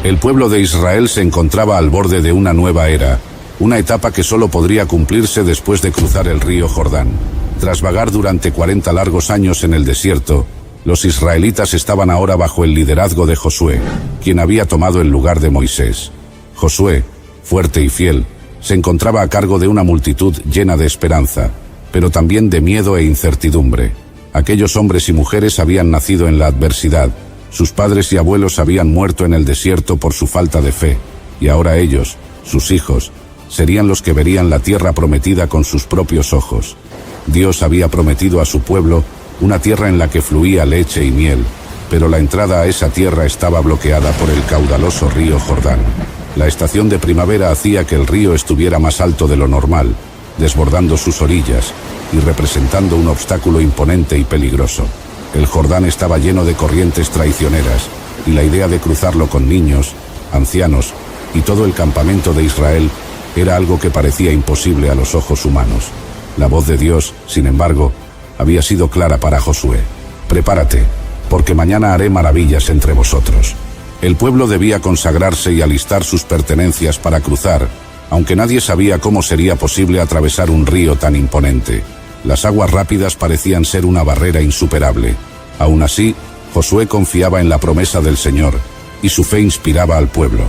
El pueblo de Israel se encontraba al borde de una nueva era, una etapa que solo podría cumplirse después de cruzar el río Jordán. Tras vagar durante 40 largos años en el desierto, los israelitas estaban ahora bajo el liderazgo de Josué, quien había tomado el lugar de Moisés. Josué, fuerte y fiel, se encontraba a cargo de una multitud llena de esperanza, pero también de miedo e incertidumbre. Aquellos hombres y mujeres habían nacido en la adversidad, sus padres y abuelos habían muerto en el desierto por su falta de fe, y ahora ellos, sus hijos, serían los que verían la tierra prometida con sus propios ojos. Dios había prometido a su pueblo una tierra en la que fluía leche y miel, pero la entrada a esa tierra estaba bloqueada por el caudaloso río Jordán. La estación de primavera hacía que el río estuviera más alto de lo normal, desbordando sus orillas y representando un obstáculo imponente y peligroso. El Jordán estaba lleno de corrientes traicioneras, y la idea de cruzarlo con niños, ancianos y todo el campamento de Israel era algo que parecía imposible a los ojos humanos. La voz de Dios, sin embargo, había sido clara para Josué. «Prepárate, porque mañana haré maravillas entre vosotros». El pueblo debía consagrarse y alistar sus pertenencias para cruzar, aunque nadie sabía cómo sería posible atravesar un río tan imponente. Las aguas rápidas parecían ser una barrera insuperable. Aún así, Josué confiaba en la promesa del Señor, y su fe inspiraba al pueblo.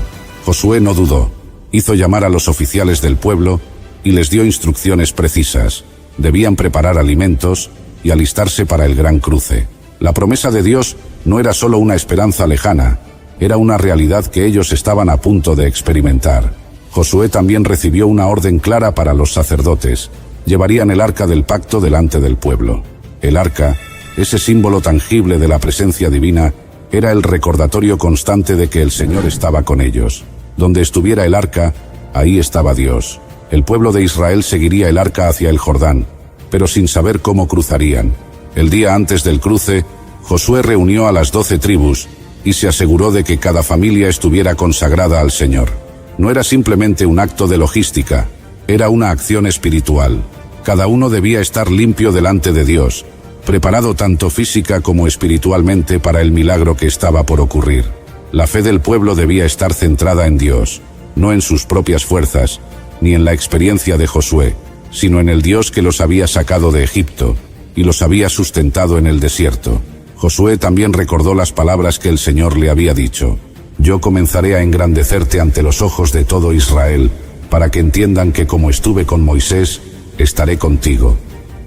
Josué no dudó. Hizo llamar a los oficiales del pueblo y les dio instrucciones precisas. Debían preparar alimentos y alistarse para el gran cruce. La promesa de Dios no era solo una esperanza lejana, era una realidad que ellos estaban a punto de experimentar. Josué también recibió una orden clara para los sacerdotes. Llevarían el arca del pacto delante del pueblo. El arca, ese símbolo tangible de la presencia divina, era el recordatorio constante de que el Señor estaba con ellos. Donde estuviera el arca, ahí estaba Dios. El pueblo de Israel seguiría el arca hacia el Jordán, pero sin saber cómo cruzarían. El día antes del cruce, Josué reunió a las 12 tribus y se aseguró de que cada familia estuviera consagrada al Señor. No era simplemente un acto de logística, era una acción espiritual. Cada uno debía estar limpio delante de Dios, preparado tanto física como espiritualmente para el milagro que estaba por ocurrir. La fe del pueblo debía estar centrada en Dios, no en sus propias fuerzas, ni en la experiencia de Josué, sino en el Dios que los había sacado de Egipto y los había sustentado en el desierto. Josué también recordó las palabras que el Señor le había dicho: «Yo comenzaré a engrandecerte ante los ojos de todo Israel, para que entiendan que como estuve con Moisés, estaré contigo».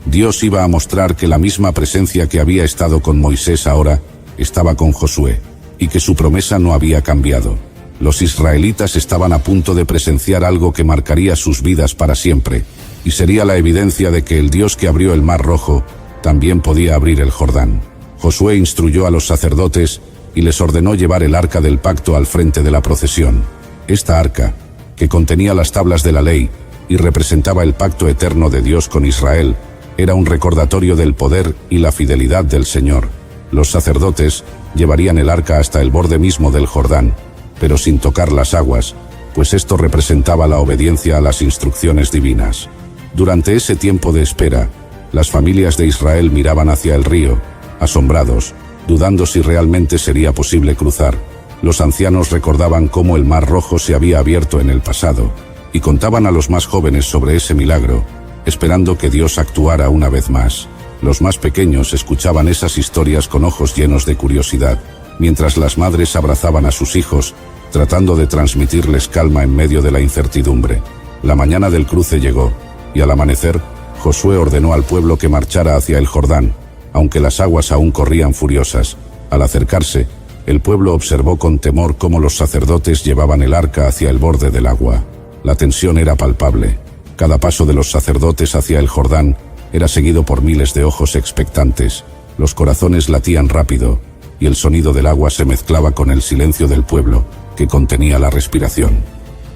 Dios iba a mostrar que la misma presencia que había estado con Moisés ahora estaba con Josué, y que su promesa no había cambiado. Los israelitas estaban a punto de presenciar algo que marcaría sus vidas para siempre, y sería la evidencia de que el Dios que abrió el Mar Rojo también podía abrir el Jordán. Josué instruyó a los sacerdotes y les ordenó llevar el arca del pacto al frente de la procesión. Esta arca, que contenía las tablas de la ley y representaba el pacto eterno de Dios con Israel, era un recordatorio del poder y la fidelidad del Señor. Los sacerdotes llevarían el arca hasta el borde mismo del Jordán, pero sin tocar las aguas, pues esto representaba la obediencia a las instrucciones divinas. Durante ese tiempo de espera, las familias de Israel miraban hacia el río, asombrados, dudando si realmente sería posible cruzar. Los ancianos recordaban cómo el Mar Rojo se había abierto en el pasado, y contaban a los más jóvenes sobre ese milagro, esperando que Dios actuara una vez más. Los más pequeños escuchaban esas historias con ojos llenos de curiosidad, mientras las madres abrazaban a sus hijos, tratando de transmitirles calma en medio de la incertidumbre. La mañana del cruce llegó, y al amanecer, Josué ordenó al pueblo que marchara hacia el Jordán, aunque las aguas aún corrían furiosas. Al acercarse, el pueblo observó con temor cómo los sacerdotes llevaban el arca hacia el borde del agua. La tensión era palpable. Cada paso de los sacerdotes hacia el Jordán era seguido por miles de ojos expectantes. Los corazones latían rápido, y el sonido del agua se mezclaba con el silencio del pueblo, que contenía la respiración.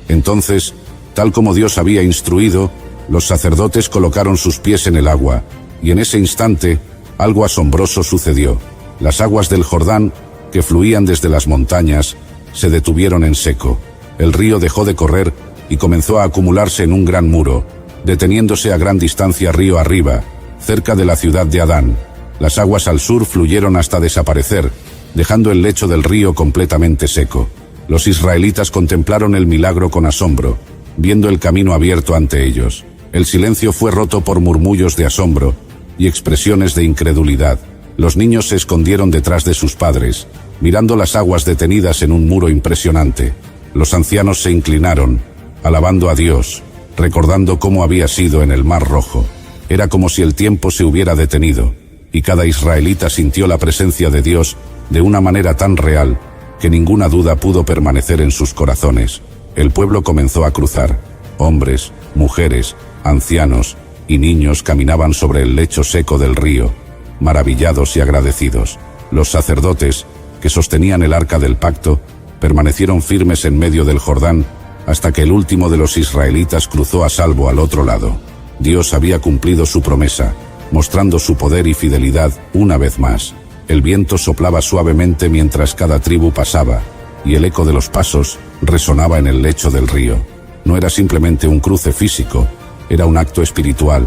Entonces, tal como Dios había instruido, los sacerdotes colocaron sus pies en el agua, y en ese instante, algo asombroso sucedió. Las aguas del Jordán, que fluían desde las montañas, se detuvieron en seco. El río dejó de correr y comenzó a acumularse en un gran muro, deteniéndose a gran distancia río arriba, cerca de la ciudad de Adán. Las aguas al sur fluyeron hasta desaparecer, dejando el lecho del río completamente seco. Los israelitas contemplaron el milagro con asombro, viendo el camino abierto ante ellos. El silencio fue roto por murmullos de asombro y expresiones de incredulidad. Los niños se escondieron detrás de sus padres, mirando las aguas detenidas en un muro impresionante. Los ancianos se inclinaron, alabando a Dios, recordando cómo había sido en el Mar Rojo. Era como si el tiempo se hubiera detenido, y cada israelita sintió la presencia de Dios de una manera tan real que ninguna duda pudo permanecer en sus corazones. El pueblo comenzó a cruzar. Hombres, mujeres, ancianos y niños caminaban sobre el lecho seco del río, maravillados y agradecidos. Los sacerdotes, que sostenían el arca del pacto, permanecieron firmes en medio del Jordán hasta que el último de los israelitas cruzó a salvo al otro lado. Dios había cumplido su promesa, mostrando su poder y fidelidad una vez más. El viento soplaba suavemente mientras cada tribu pasaba, y el eco de los pasos resonaba en el lecho del río. No era simplemente un cruce físico, era un acto espiritual,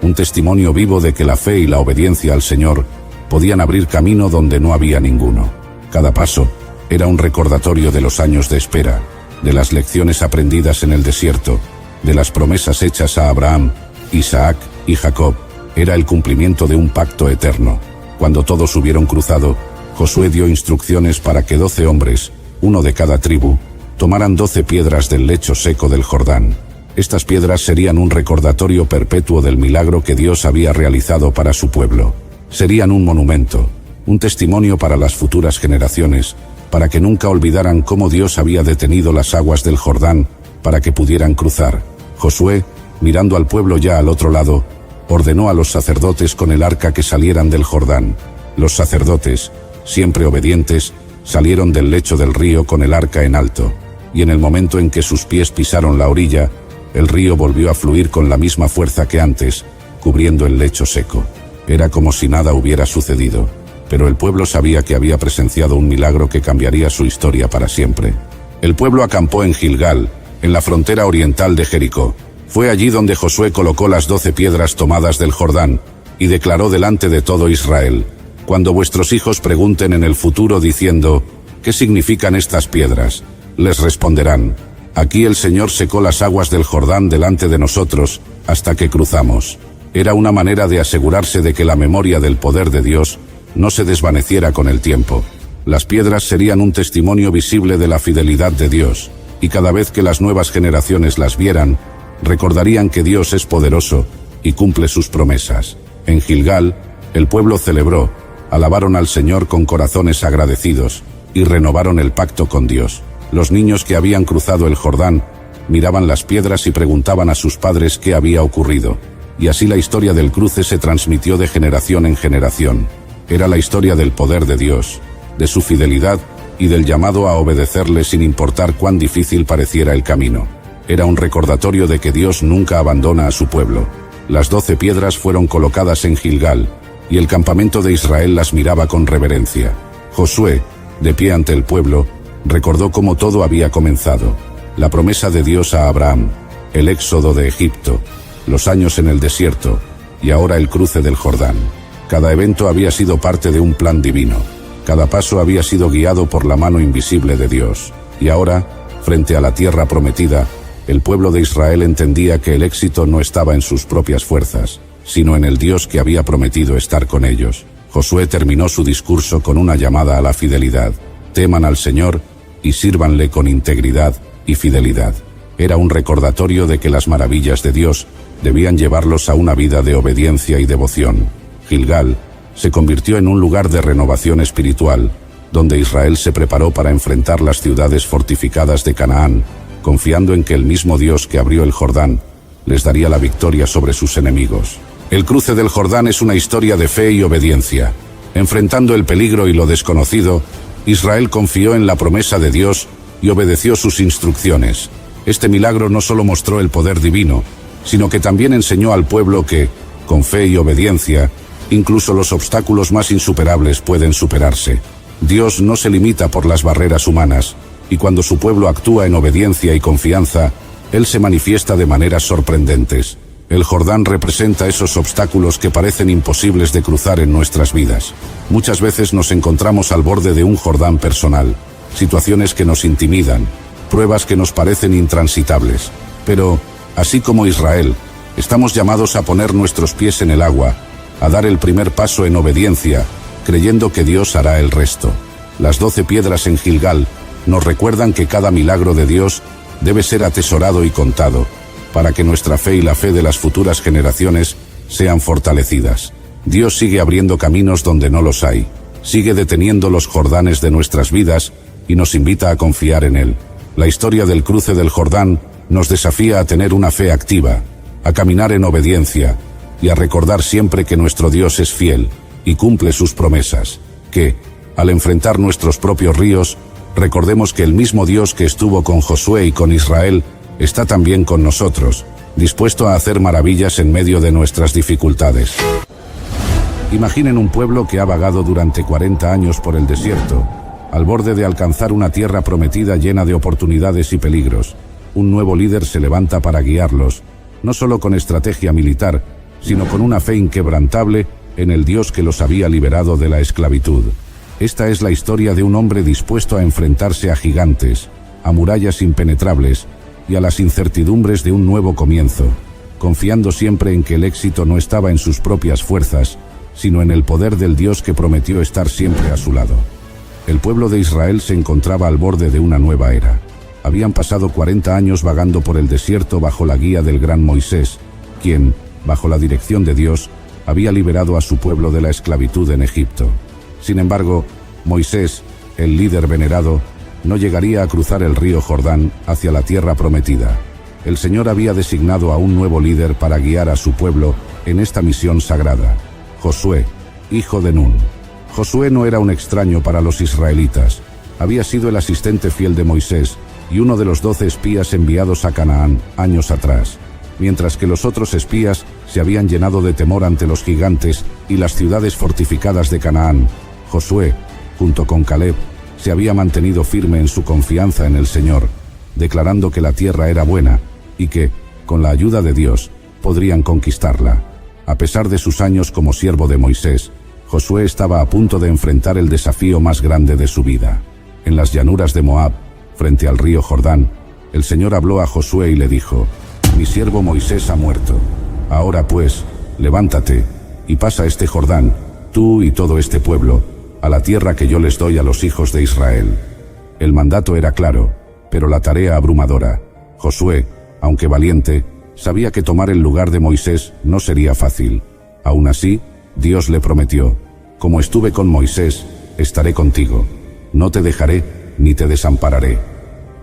un testimonio vivo de que la fe y la obediencia al Señor podían abrir camino donde no había ninguno. Cada paso era un recordatorio de los años de espera, de las lecciones aprendidas en el desierto, de las promesas hechas a Abraham, Isaac y Jacob. Era el cumplimiento de un pacto eterno. Cuando todos hubieron cruzado, Josué dio instrucciones para que 12 hombres, uno de cada tribu, tomaran 12 piedras del lecho seco del Jordán. Estas piedras serían un recordatorio perpetuo del milagro que Dios había realizado para su pueblo. Serían un monumento, un testimonio para las futuras generaciones, para que nunca olvidaran cómo Dios había detenido las aguas del Jordán para que pudieran cruzar. Josué, mirando al pueblo ya al otro lado, ordenó a los sacerdotes con el arca que salieran del Jordán. Los sacerdotes, siempre obedientes, salieron del lecho del río con el arca en alto, y en el momento en que sus pies pisaron la orilla, el río volvió a fluir con la misma fuerza que antes, cubriendo el lecho seco. Era como si nada hubiera sucedido, pero el pueblo sabía que había presenciado un milagro que cambiaría su historia para siempre. El pueblo acampó en Gilgal, en la frontera oriental de Jericó. Fue allí donde Josué colocó las 12 piedras tomadas del Jordán, y declaró delante de todo Israel: cuando vuestros hijos pregunten en el futuro diciendo, ¿qué significan estas piedras?, les responderán: aquí el Señor secó las aguas del Jordán delante de nosotros, hasta que cruzamos. Era una manera de asegurarse de que la memoria del poder de Dios no se desvaneciera con el tiempo. Las piedras serían un testimonio visible de la fidelidad de Dios, y cada vez que las nuevas generaciones las vieran, recordarían que Dios es poderoso y cumple sus promesas. En Gilgal, el pueblo celebró, alabaron al Señor con corazones agradecidos y renovaron el pacto con Dios. Los niños que habían cruzado el Jordán miraban las piedras y preguntaban a sus padres qué había ocurrido. Y así la historia del cruce se transmitió de generación en generación. Era la historia del poder de Dios, de su fidelidad y del llamado a obedecerle sin importar cuán difícil pareciera el camino. Era un recordatorio de que Dios nunca abandona a su pueblo. Las 12 piedras fueron colocadas en Gilgal, y el campamento de Israel las miraba con reverencia. Josué, de pie ante el pueblo, recordó cómo todo había comenzado: la promesa de Dios a Abraham, el éxodo de Egipto, los años en el desierto, y ahora el cruce del Jordán. Cada evento había sido parte de un plan divino. Cada paso había sido guiado por la mano invisible de Dios. Y ahora, frente a la tierra prometida, el pueblo de Israel entendía que el éxito no estaba en sus propias fuerzas, sino en el Dios que había prometido estar con ellos. Josué terminó su discurso con una llamada a la fidelidad: teman al Señor y sírvanle con integridad y fidelidad. Era un recordatorio de que las maravillas de Dios debían llevarlos a una vida de obediencia y devoción. Gilgal se convirtió en un lugar de renovación espiritual, donde Israel se preparó para enfrentar las ciudades fortificadas de Canaán, confiando en que el mismo Dios que abrió el Jordán les daría la victoria sobre sus enemigos. El cruce del Jordán es una historia de fe y obediencia. Enfrentando el peligro y lo desconocido, Israel confió en la promesa de Dios y obedeció sus instrucciones. Este milagro no solo mostró el poder divino, sino que también enseñó al pueblo que, con fe y obediencia, incluso los obstáculos más insuperables pueden superarse. Dios no se limita por las barreras humanas, y cuando su pueblo actúa en obediencia y confianza, Él se manifiesta de maneras sorprendentes. El Jordán representa esos obstáculos que parecen imposibles de cruzar en nuestras vidas. Muchas veces nos encontramos al borde de un Jordán personal, situaciones que nos intimidan, pruebas que nos parecen intransitables. Pero, así como Israel, estamos llamados a poner nuestros pies en el agua, a dar el primer paso en obediencia, creyendo que Dios hará el resto. Las 12 piedras en Gilgal nos recuerdan que cada milagro de Dios debe ser atesorado y contado, para que nuestra fe y la fe de las futuras generaciones sean fortalecidas. Dios sigue abriendo caminos donde no los hay, sigue deteniendo los Jordanes de nuestras vidas y nos invita a confiar en Él. La historia del cruce del Jordán nos desafía a tener una fe activa, a caminar en obediencia y a recordar siempre que nuestro Dios es fiel y cumple sus promesas, que, al enfrentar nuestros propios ríos, recordemos que el mismo Dios que estuvo con Josué y con Israel está también con nosotros, dispuesto a hacer maravillas en medio de nuestras dificultades. Imaginen un pueblo que ha vagado durante 40 años por el desierto, al borde de alcanzar una tierra prometida llena de oportunidades y peligros. Un nuevo líder se levanta para guiarlos, no solo con estrategia militar, sino con una fe inquebrantable en el Dios que los había liberado de la esclavitud. Esta es la historia de un hombre dispuesto a enfrentarse a gigantes, a murallas impenetrables y a las incertidumbres de un nuevo comienzo, confiando siempre en que el éxito no estaba en sus propias fuerzas, sino en el poder del Dios que prometió estar siempre a su lado. El pueblo de Israel se encontraba al borde de una nueva era. Habían pasado 40 años vagando por el desierto bajo la guía del gran Moisés, quien, bajo la dirección de Dios, había liberado a su pueblo de la esclavitud en Egipto. Sin embargo, Moisés, el líder venerado, no llegaría a cruzar el río Jordán hacia la tierra prometida. El Señor había designado a un nuevo líder para guiar a su pueblo en esta misión sagrada: Josué, hijo de Nun. Josué no era un extraño para los israelitas. Había sido el asistente fiel de Moisés y uno de los 12 espías enviados a Canaán años atrás. Mientras que los otros espías se habían llenado de temor ante los gigantes y las ciudades fortificadas de Canaán, Josué, junto con Caleb, se había mantenido firme en su confianza en el Señor, declarando que la tierra era buena y que, con la ayuda de Dios, podrían conquistarla. A pesar de sus años como siervo de Moisés, Josué estaba a punto de enfrentar el desafío más grande de su vida. En las llanuras de Moab, frente al río Jordán, el Señor habló a Josué y le dijo: «Mi siervo Moisés ha muerto. Ahora pues, levántate y pasa este Jordán, tú y todo este pueblo, a la tierra que yo les doy a los hijos de Israel». El mandato era claro, pero la tarea abrumadora. Josué, aunque valiente, sabía que tomar el lugar de Moisés no sería fácil. Aún así, Dios le prometió: «Como estuve con Moisés, estaré contigo. No te dejaré ni te desampararé».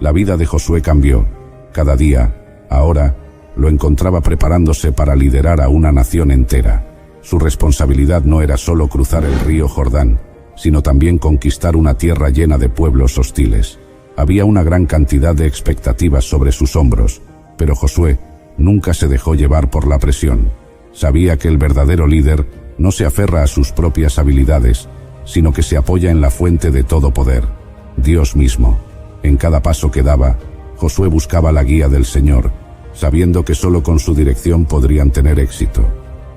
La vida de Josué cambió. Cada día, ahora, lo encontraba preparándose para liderar a una nación entera. Su responsabilidad no era solo cruzar el río Jordán, sino también conquistar una tierra llena de pueblos hostiles. Había una gran cantidad de expectativas sobre sus hombros, pero Josué nunca se dejó llevar por la presión. Sabía que el verdadero líder no se aferra a sus propias habilidades, sino que se apoya en la fuente de todo poder, Dios mismo. En cada paso que daba, Josué buscaba la guía del Señor, sabiendo que solo con su dirección podrían tener éxito.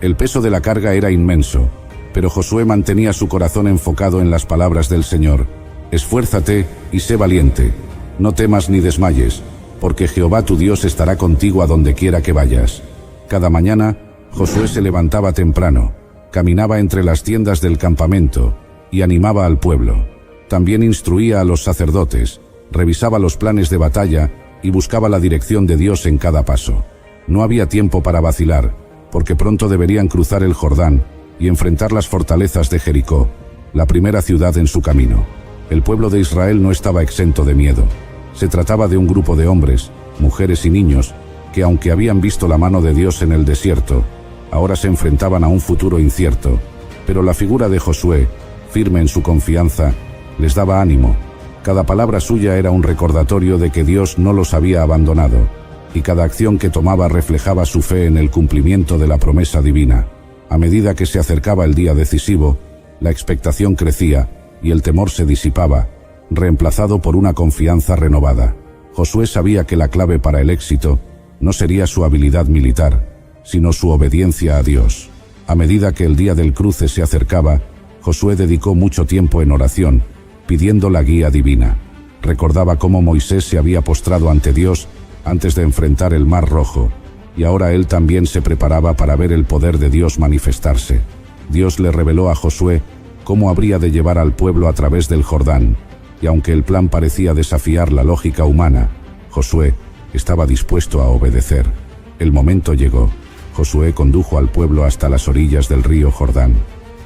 El peso de la carga era inmenso, pero Josué mantenía su corazón enfocado en las palabras del Señor: «Esfuérzate y sé valiente, no temas ni desmayes, porque Jehová tu Dios estará contigo a donde quiera que vayas». Cada mañana, Josué se levantaba temprano, caminaba entre las tiendas del campamento y animaba al pueblo. También instruía a los sacerdotes, revisaba los planes de batalla y buscaba la dirección de Dios en cada paso. No había tiempo para vacilar, porque pronto deberían cruzar el Jordán y enfrentar las fortalezas de Jericó, la primera ciudad en su camino. El pueblo de Israel no estaba exento de miedo. Se trataba de un grupo de hombres, mujeres y niños que, aunque habían visto la mano de Dios en el desierto, ahora se enfrentaban a un futuro incierto. Pero la figura de Josué, firme en su confianza, les daba ánimo. Cada palabra suya era un recordatorio de que Dios no los había abandonado, y cada acción que tomaba reflejaba su fe en el cumplimiento de la promesa divina. A medida que se acercaba el día decisivo, la expectación crecía y el temor se disipaba, reemplazado por una confianza renovada. Josué sabía que la clave para el éxito no sería su habilidad militar, sino su obediencia a Dios. A medida que el día del cruce se acercaba, Josué dedicó mucho tiempo en oración, pidiendo la guía divina. Recordaba cómo Moisés se había postrado ante Dios antes de enfrentar el Mar Rojo, y ahora él también se preparaba para ver el poder de Dios manifestarse. Dios le reveló a Josué cómo habría de llevar al pueblo a través del Jordán, y aunque el plan parecía desafiar la lógica humana, Josué estaba dispuesto a obedecer. El momento llegó. Josué condujo al pueblo hasta las orillas del río Jordán.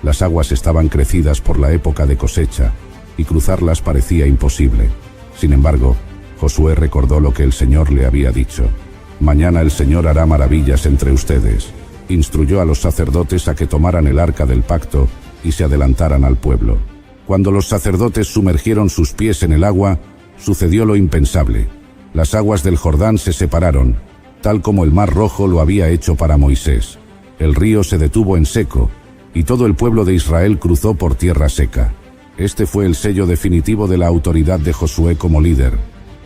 Las aguas estaban crecidas por la época de cosecha, y cruzarlas parecía imposible. Sin embargo, Josué recordó lo que el Señor le había dicho. Mañana el Señor hará maravillas entre ustedes. Instruyó a los sacerdotes a que tomaran el arca del pacto y se adelantaran al pueblo. Cuando los sacerdotes sumergieron sus pies en el agua, sucedió lo impensable. Las aguas del Jordán se separaron, tal como el Mar Rojo lo había hecho para Moisés. El río se detuvo en seco, y todo el pueblo de Israel cruzó por tierra seca. Este fue el sello definitivo de la autoridad de Josué como líder,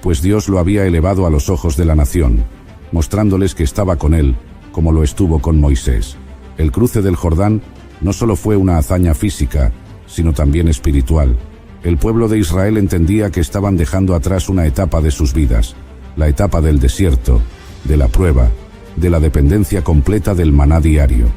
pues Dios lo había elevado a los ojos de la nación, mostrándoles que estaba con él, como lo estuvo con Moisés. El cruce del Jordán no solo fue una hazaña física, sino también espiritual. El pueblo de Israel entendía que estaban dejando atrás una etapa de sus vidas, la etapa del desierto, de la prueba, de la dependencia completa del maná diario.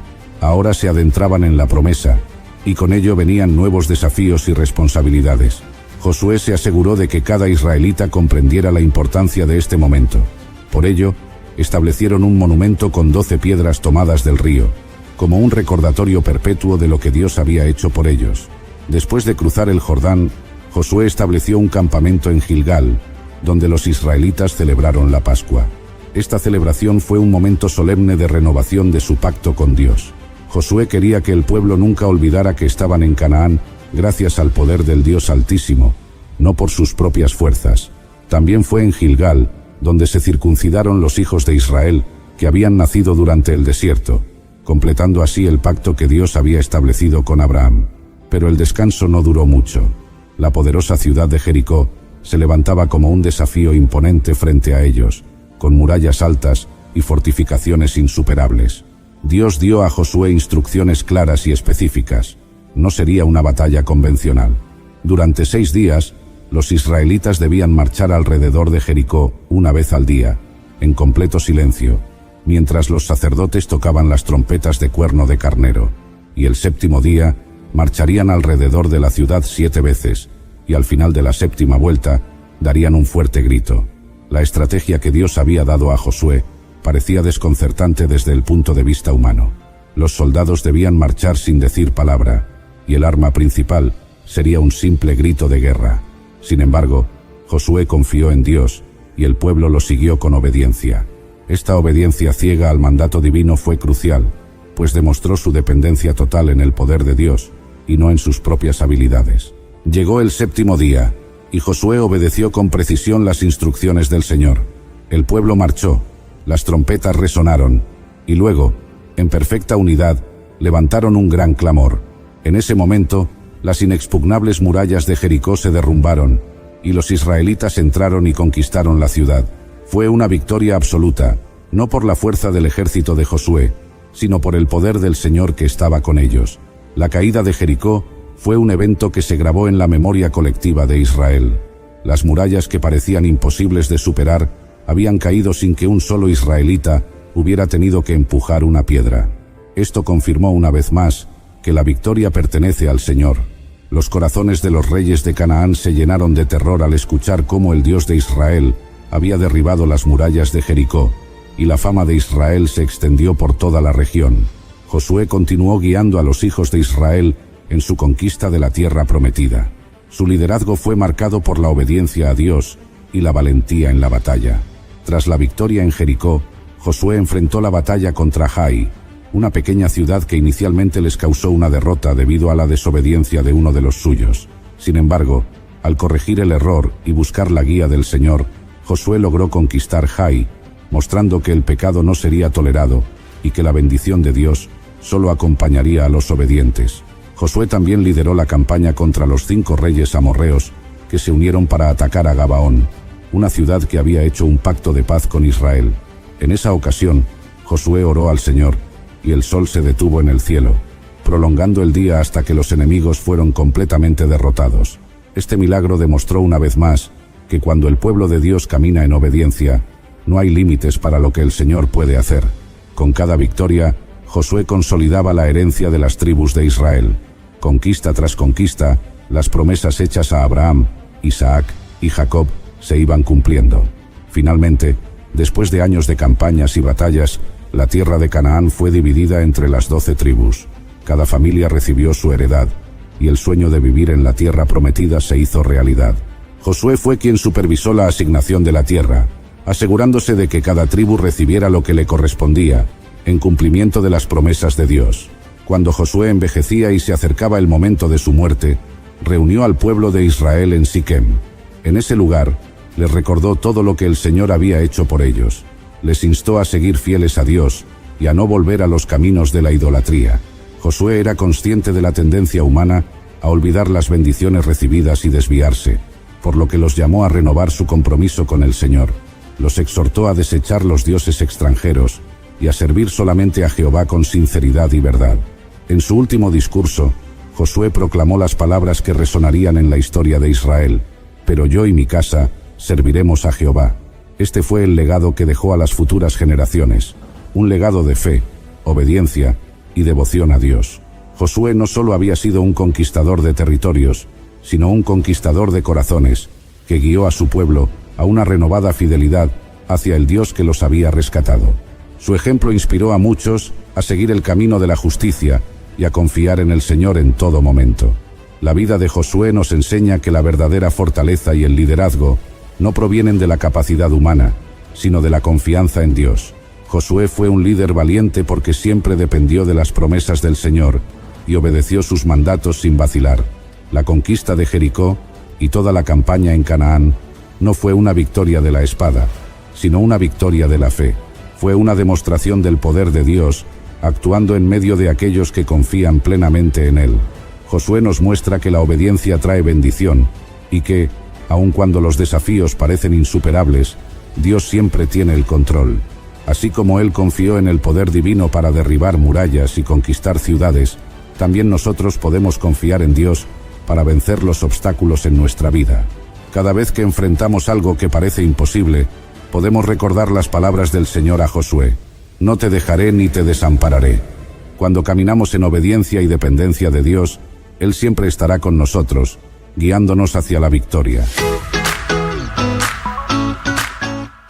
Ahora se adentraban en la promesa, y con ello venían nuevos desafíos y responsabilidades. Josué se aseguró de que cada israelita comprendiera la importancia de este momento. Por ello, establecieron un monumento con 12 piedras tomadas del río, como un recordatorio perpetuo de lo que Dios había hecho por ellos. Después de cruzar el Jordán, Josué estableció un campamento en Gilgal, donde los israelitas celebraron la Pascua. Esta celebración fue un momento solemne de renovación de su pacto con Dios. Josué quería que el pueblo nunca olvidara que estaban en Canaán gracias al poder del Dios Altísimo, no por sus propias fuerzas. También fue en Gilgal donde se circuncidaron los hijos de Israel que habían nacido durante el desierto, completando así el pacto que Dios había establecido con Abraham. Pero el descanso no duró mucho. La poderosa ciudad de Jericó se levantaba como un desafío imponente frente a ellos, con murallas altas y fortificaciones insuperables. Dios dio a Josué instrucciones claras y específicas. No sería una batalla convencional. Durante 6 días, los israelitas debían marchar alrededor de Jericó una vez al día, en completo silencio, mientras los sacerdotes tocaban las trompetas de cuerno de carnero, y el 7º día marcharían alrededor de la ciudad 7 veces, y al final de la 7ª vuelta darían un fuerte grito. La estrategia que Dios había dado a Josué parecía desconcertante desde el punto de vista humano. Los soldados debían marchar sin decir palabra, y el arma principal sería un simple grito de guerra. Sin embargo, Josué confió en Dios, y el pueblo lo siguió con obediencia. Esta obediencia ciega al mandato divino fue crucial, pues demostró su dependencia total en el poder de Dios, y no en sus propias habilidades. Llegó el 7º día, y Josué obedeció con precisión las instrucciones del Señor. El pueblo marchó, las trompetas resonaron, y luego, en perfecta unidad, levantaron un gran clamor. En ese momento, las inexpugnables murallas de Jericó se derrumbaron, y los israelitas entraron y conquistaron la ciudad. Fue una victoria absoluta, no por la fuerza del ejército de Josué, sino por el poder del Señor que estaba con ellos. La caída de Jericó fue un evento que se grabó en la memoria colectiva de Israel. Las murallas que parecían imposibles de superar habían caído sin que un solo israelita hubiera tenido que empujar una piedra. Esto confirmó una vez más que la victoria pertenece al Señor. Los corazones de los reyes de Canaán se llenaron de terror al escuchar cómo el Dios de Israel había derribado las murallas de Jericó, y la fama de Israel se extendió por toda la región. Josué continuó guiando a los hijos de Israel en su conquista de la tierra prometida. Su liderazgo fue marcado por la obediencia a Dios y la valentía en la batalla. Tras la victoria en Jericó, Josué enfrentó la batalla contra Jai, una pequeña ciudad que inicialmente les causó una derrota debido a la desobediencia de uno de los suyos. Sin embargo, al corregir el error y buscar la guía del Señor, Josué logró conquistar Jai, mostrando que el pecado no sería tolerado y que la bendición de Dios solo acompañaría a los obedientes. Josué también lideró la campaña contra los 5 reyes amorreos que se unieron para atacar a Gabaón, una ciudad que había hecho un pacto de paz con Israel. En esa ocasión, Josué oró al Señor, y el sol se detuvo en el cielo, prolongando el día hasta que los enemigos fueron completamente derrotados. Este milagro demostró una vez más que cuando el pueblo de Dios camina en obediencia, no hay límites para lo que el Señor puede hacer. Con cada victoria, Josué consolidaba la herencia de las tribus de Israel. Conquista tras conquista, las promesas hechas a Abraham, Isaac y Jacob se iban cumpliendo. Finalmente, después de años de campañas y batallas, la tierra de Canaán fue dividida entre las 12 tribus. Cada familia recibió su heredad, y el sueño de vivir en la tierra prometida se hizo realidad. Josué fue quien supervisó la asignación de la tierra, asegurándose de que cada tribu recibiera lo que le correspondía, en cumplimiento de las promesas de Dios. Cuando Josué envejecía y se acercaba el momento de su muerte, reunió al pueblo de Israel en Siquem. En ese lugar, les recordó todo lo que el Señor había hecho por ellos. Les instó a seguir fieles a Dios y a no volver a los caminos de la idolatría. Josué era consciente de la tendencia humana a olvidar las bendiciones recibidas y desviarse, por lo que los llamó a renovar su compromiso con el Señor. Los exhortó a desechar los dioses extranjeros y a servir solamente a Jehová con sinceridad y verdad. En su último discurso, Josué proclamó las palabras que resonarían en la historia de Israel: «Pero yo y mi casa serviremos a Jehová». Este fue el legado que dejó a las futuras generaciones, un legado de fe, obediencia y devoción a Dios. Josué no solo había sido un conquistador de territorios, sino un conquistador de corazones, que guió a su pueblo a una renovada fidelidad hacia el Dios que los había rescatado. Su ejemplo inspiró a muchos a seguir el camino de la justicia y a confiar en el Señor en todo momento. La vida de Josué nos enseña que la verdadera fortaleza y el liderazgo no provienen de la capacidad humana, sino de la confianza en Dios. Josué fue un líder valiente porque siempre dependió de las promesas del Señor y obedeció sus mandatos sin vacilar. La conquista de Jericó y toda la campaña en Canaán no fue una victoria de la espada, sino una victoria de la fe. Fue una demostración del poder de Dios, actuando en medio de aquellos que confían plenamente en Él. Josué nos muestra que la obediencia trae bendición y que, aun cuando los desafíos parecen insuperables, Dios siempre tiene el control. Así como Él confió en el poder divino para derribar murallas y conquistar ciudades, también nosotros podemos confiar en Dios para vencer los obstáculos en nuestra vida. Cada vez que enfrentamos algo que parece imposible, podemos recordar las palabras del Señor a Josué: «No te dejaré ni te desampararé». Cuando caminamos en obediencia y dependencia de Dios, Él siempre estará con nosotros, guiándonos hacia la victoria.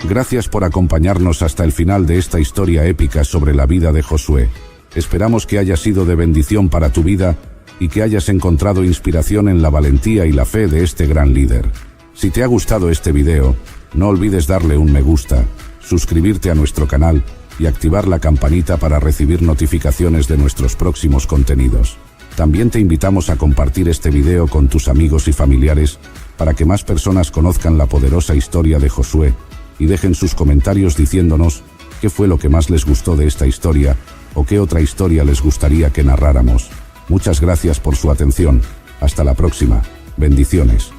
Gracias por acompañarnos hasta el final de esta historia épica sobre la vida de Josué. Esperamos que haya sido de bendición para tu vida y que hayas encontrado inspiración en la valentía y la fe de este gran líder. Si te ha gustado este video, no olvides darle un me gusta, suscribirte a nuestro canal y activar la campanita para recibir notificaciones de nuestros próximos contenidos. También te invitamos a compartir este video con tus amigos y familiares para que más personas conozcan la poderosa historia de Josué y dejen sus comentarios diciéndonos qué fue lo que más les gustó de esta historia o qué otra historia les gustaría que narráramos. Muchas gracias por su atención. Hasta la próxima. Bendiciones.